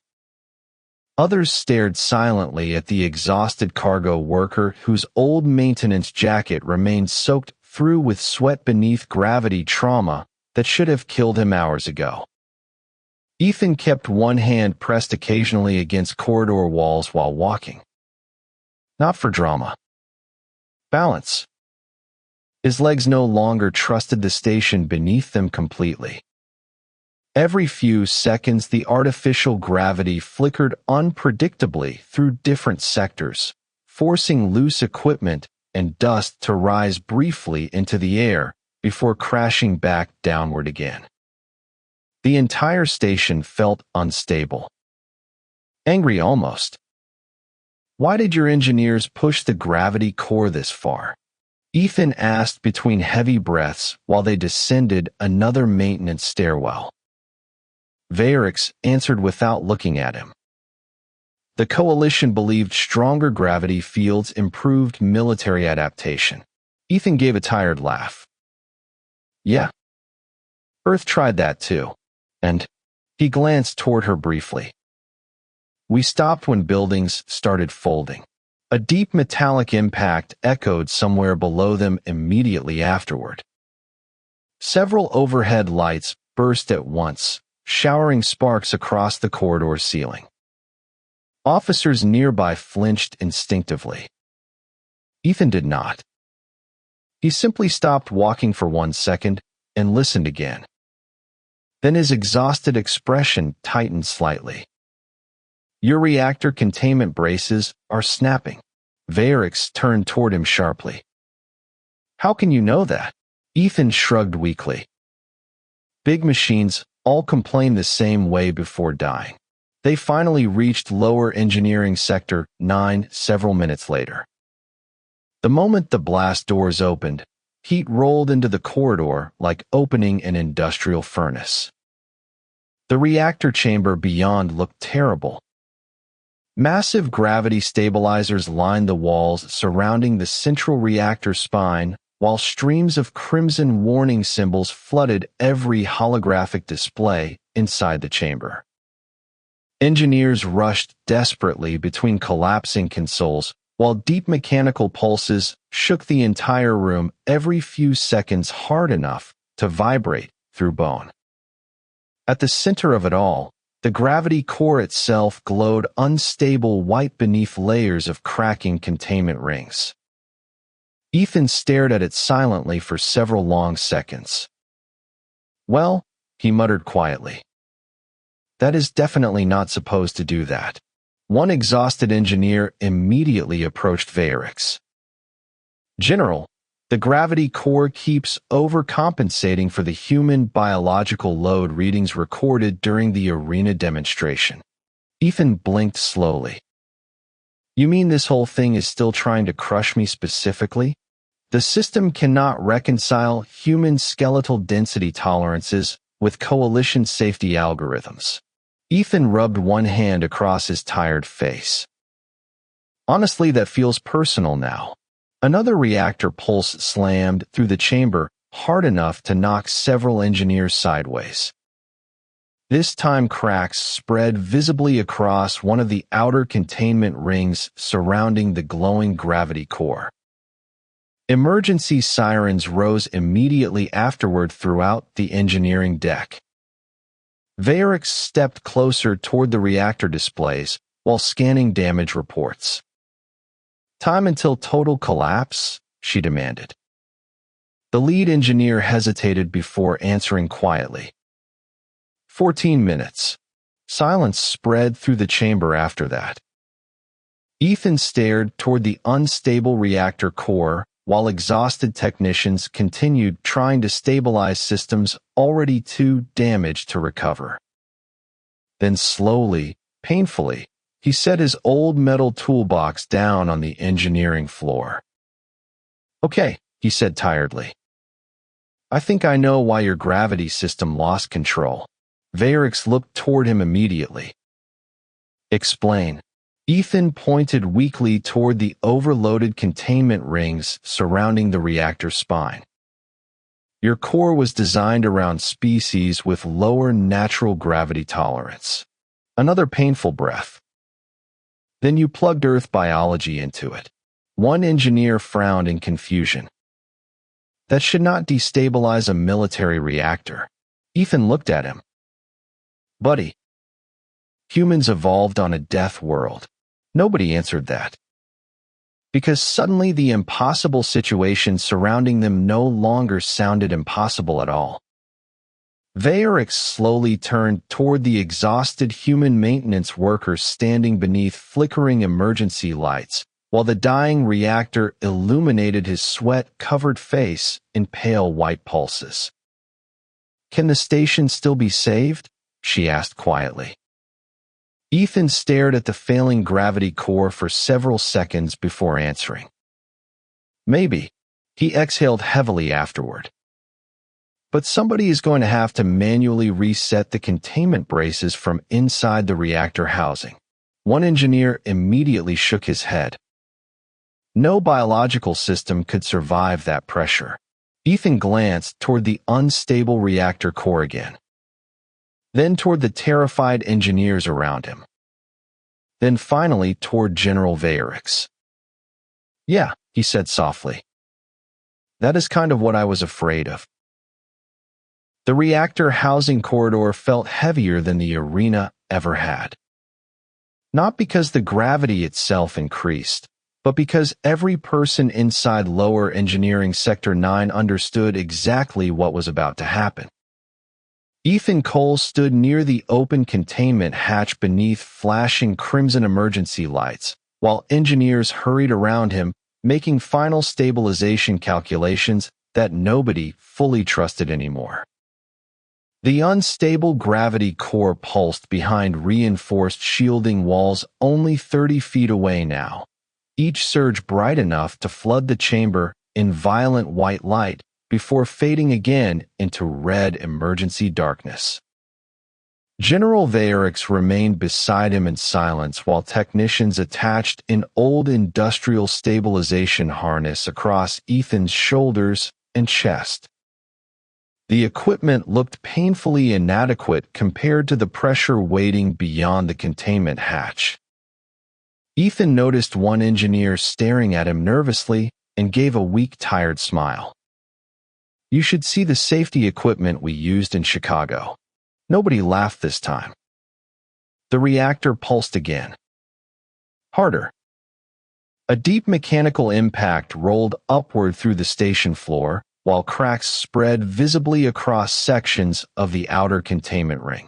S1: Others stared silently at the exhausted cargo worker whose old maintenance jacket remained soaked through with sweat beneath gravity trauma that should have killed him hours ago. Ethan kept one hand pressed occasionally against corridor walls while walking. Not for drama. Balance. His legs no longer trusted the station beneath them completely. Every few seconds the artificial gravity flickered unpredictably through different sectors, forcing loose equipment and dust to rise briefly into the air before crashing back downward again. The entire station felt unstable. Angry almost. Why did your engineers push the gravity core this far? Ethan asked between heavy breaths while they descended another maintenance stairwell. Varix answered without looking at him. The coalition believed stronger gravity fields improved military adaptation. Ethan gave a tired laugh. Yeah. Earth tried that too. And he glanced toward her briefly. We stopped when buildings started folding. A deep metallic impact echoed somewhere below them immediately afterward. Several overhead lights burst at once, showering sparks across the corridor ceiling. Officers nearby flinched instinctively. Ethan did not. He simply stopped walking for 1 second and listened again. Then his exhausted expression tightened slightly. Your reactor containment braces are snapping. Varix turned toward him sharply. How can you know that? Ethan shrugged weakly. Big machines all complain the same way before dying. They finally reached lower engineering sector 9 several minutes later. The moment the blast doors opened, heat rolled into the corridor like opening an industrial furnace. The reactor chamber beyond looked terrible. Massive gravity stabilizers lined the walls surrounding the central reactor spine, while streams of crimson warning symbols flooded every holographic display inside the chamber. Engineers rushed desperately between collapsing consoles, while deep mechanical pulses shook the entire room every few seconds hard enough to vibrate through bone. At the center of it all, the gravity core itself glowed unstable white beneath layers of cracking containment rings. Ethan stared at it silently for several long seconds. Well, he muttered quietly. That is definitely not supposed to do that. One exhausted engineer immediately approached Varix. General, the gravity core keeps overcompensating for the human biological load readings recorded during the arena demonstration. Ethan blinked slowly. You mean this whole thing is still trying to crush me specifically? The system cannot reconcile human skeletal density tolerances with coalition safety algorithms. Ethan rubbed one hand across his tired face. Honestly, that feels personal now. Another reactor pulse slammed through the chamber hard enough to knock several engineers sideways. This time cracks spread visibly across one of the outer containment rings surrounding the glowing gravity core. Emergency sirens rose immediately afterward throughout the engineering deck. Varix stepped closer toward the reactor displays while scanning damage reports. Time until total collapse? She demanded. The lead engineer hesitated before answering quietly. 14 minutes. Silence spread through the chamber after that. Ethan stared toward the unstable reactor core while exhausted technicians continued trying to stabilize systems already too damaged to recover. Then slowly, painfully, he set his old metal toolbox down on the engineering floor. Okay, he said tiredly. I think I know why your gravity system lost control. Varix looked toward him immediately. Explain. Ethan pointed weakly toward the overloaded containment rings surrounding the reactor spine. Your core was designed around species with lower natural gravity tolerance. Another painful breath. Then you plugged Earth biology into it. One engineer frowned in confusion. That should not destabilize a military reactor. Ethan looked at him. Buddy, humans evolved on a death world. Nobody answered that. Because suddenly the impossible situation surrounding them no longer sounded impossible at all. Varix slowly turned toward the exhausted human maintenance workers standing beneath flickering emergency lights, while the dying reactor illuminated his sweat-covered face in pale white pulses. Can the station still be saved? She asked quietly. Ethan stared at the failing gravity core for several seconds before answering. Maybe. He exhaled heavily afterward. But somebody is going to have to manually reset the containment braces from inside the reactor housing. One engineer immediately shook his head. No biological system could survive that pressure. Ethan glanced toward the unstable reactor core again. Then toward the terrified engineers around him. Then finally toward General Varix. Yeah, he said softly. That is kind of what I was afraid of. The reactor housing corridor felt heavier than the arena ever had. Not because the gravity itself increased, but because every person inside lower engineering sector 9 understood exactly what was about to happen. Ethan Cole stood near the open containment hatch beneath flashing crimson emergency lights, while engineers hurried around him, making final stabilization calculations that nobody fully trusted anymore. The unstable gravity core pulsed behind reinforced shielding walls only 30 feet away now, each surge bright enough to flood the chamber in violent white light before fading again into red emergency darkness. General Vayrix remained beside him in silence while technicians attached an old industrial stabilization harness across Ethan's shoulders and chest. The equipment looked painfully inadequate compared to the pressure waiting beyond the containment hatch. Ethan noticed one engineer staring at him nervously and gave a weak, tired smile. "You should see the safety equipment we used in Chicago." Nobody laughed this time. The reactor pulsed again. Harder. A deep mechanical impact rolled upward through the station floor, while cracks spread visibly across sections of the outer containment ring.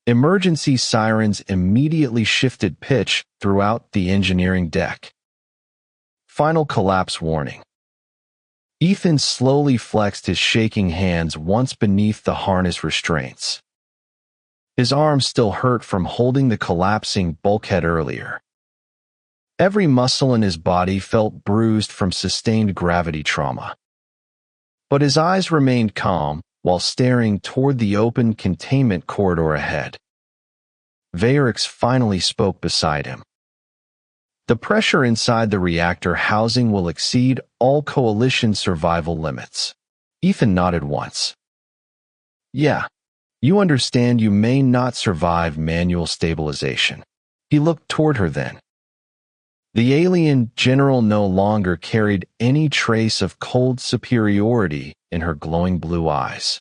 S1: Emergency sirens immediately shifted pitch throughout the engineering deck. Final collapse warning. Ethan slowly flexed his shaking hands once beneath the harness restraints. His arms still hurt from holding the collapsing bulkhead earlier. Every muscle in his body felt bruised from sustained gravity trauma. But his eyes remained calm while staring toward the open containment corridor ahead. Vayrix finally spoke beside him. "The pressure inside the reactor housing will exceed all coalition survival limits." Ethan nodded once. "Yeah, you understand you may not survive manual stabilization." He looked toward her then. The alien general no longer carried any trace of cold superiority in her glowing blue eyes.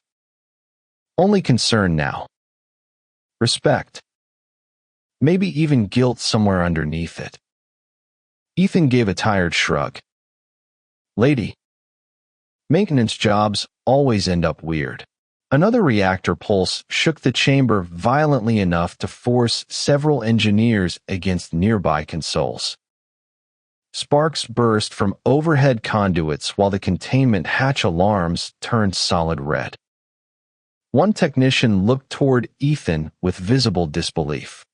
S1: Only concern now. Respect. Maybe even guilt somewhere underneath it. Ethan gave a tired shrug. "Lady, maintenance jobs always end up weird." Another reactor pulse shook the chamber violently enough to force several engineers against nearby consoles. Sparks burst from overhead conduits while the containment hatch alarms turned solid red. One technician looked toward Ethan with visible disbelief.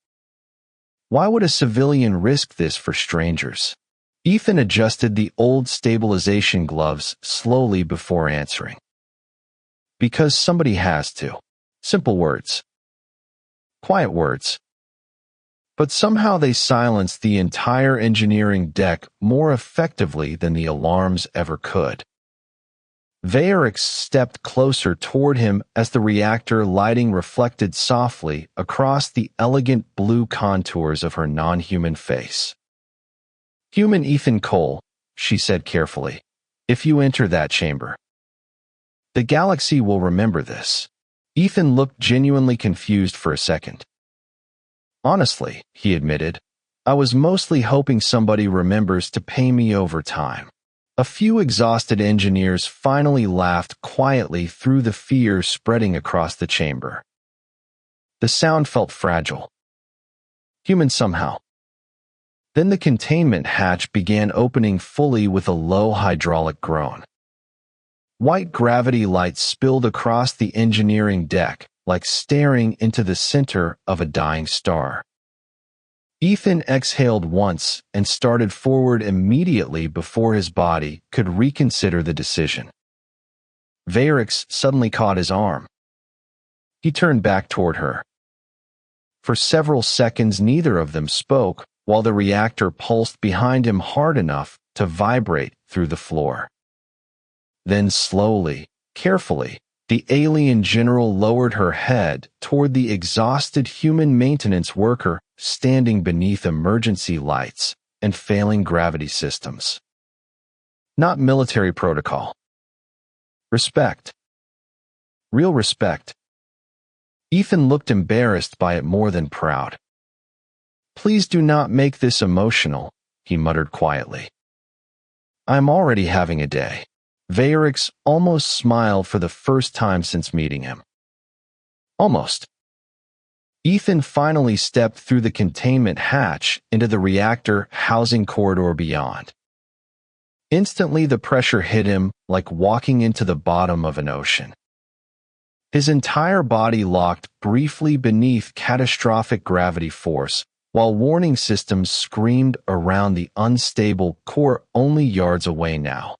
S1: Why would a civilian risk this for strangers? Ethan adjusted the old stabilization gloves slowly before answering. "Because somebody has to." Simple words. Quiet words. But somehow they silenced the entire engineering deck more effectively than the alarms ever could. Vayrix stepped closer toward him as the reactor lighting reflected softly across the elegant blue contours of her non-human face. "Human Ethan Cole," she said carefully, "if you enter that chamber, the galaxy will remember this." Ethan looked genuinely confused for a second. "Honestly," he admitted, "I was mostly hoping somebody remembers to pay me over time." A few exhausted engineers finally laughed quietly through the fear spreading across the chamber. The sound felt fragile. Human somehow. Then the containment hatch began opening fully with a low hydraulic groan. White gravity lights spilled across the engineering deck, like staring into the center of a dying star. Ethan exhaled once and started forward immediately before his body could reconsider the decision. Vayrix suddenly caught his arm. He turned back toward her. For several seconds neither of them spoke, while the reactor pulsed behind him hard enough to vibrate through the floor. Then slowly, carefully, the alien general lowered her head toward the exhausted human maintenance worker standing beneath emergency lights and failing gravity systems. Not military protocol. Respect. Real respect. Ethan looked embarrassed by it more than proud. "Please do not make this emotional," he muttered quietly. "I'm already having a day." Vayrix almost smiled for the first time since meeting him. Almost. Ethan finally stepped through the containment hatch into the reactor housing corridor beyond. Instantly, the pressure hit him like walking into the bottom of an ocean. His entire body locked briefly beneath catastrophic gravity force, while warning systems screamed around the unstable core only yards away now.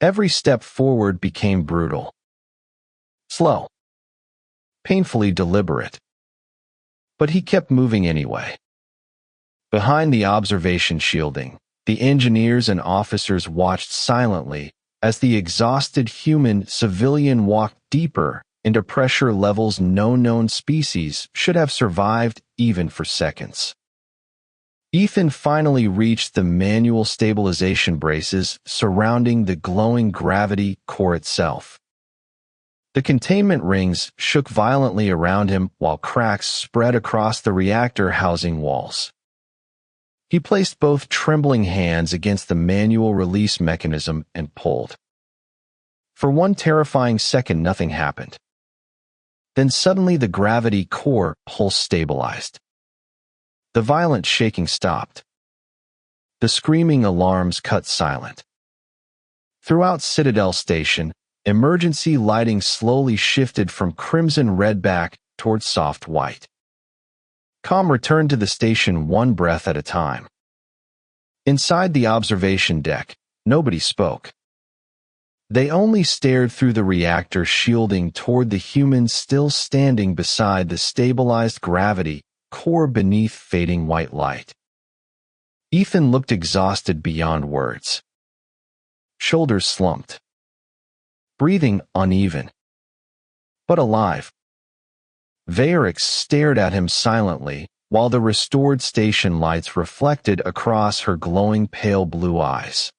S1: Every step forward became brutal. Slow. Painfully deliberate. But he kept moving anyway. Behind the observation shielding, the engineers and officers watched silently as the exhausted human civilian walked deeper into pressure levels no known species should have survived even for seconds. Ethan finally reached the manual stabilization braces surrounding the glowing gravity core itself. The containment rings shook violently around him while cracks spread across the reactor housing walls. He placed both trembling hands against the manual release mechanism and pulled. For one terrifying second, nothing happened. Then suddenly the gravity core pulse stabilized. The violent shaking stopped. The screaming alarms cut silent. Throughout Citadel Station, emergency lighting slowly shifted from crimson red back towards soft white. Calm returned to the station one breath at a time. Inside the observation deck, nobody spoke. They only stared through the reactor shielding toward the humans still standing beside the stabilized gravity core beneath fading white light. Ethan looked exhausted beyond words. Shoulders slumped. Breathing uneven. But alive. Vayrix stared at him silently, while the restored station lights reflected across her glowing pale blue eyes.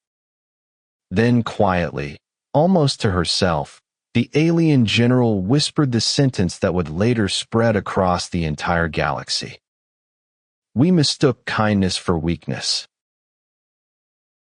S1: Then quietly, almost to herself, the alien general whispered the sentence that would later spread across the entire galaxy. "We mistook kindness for weakness."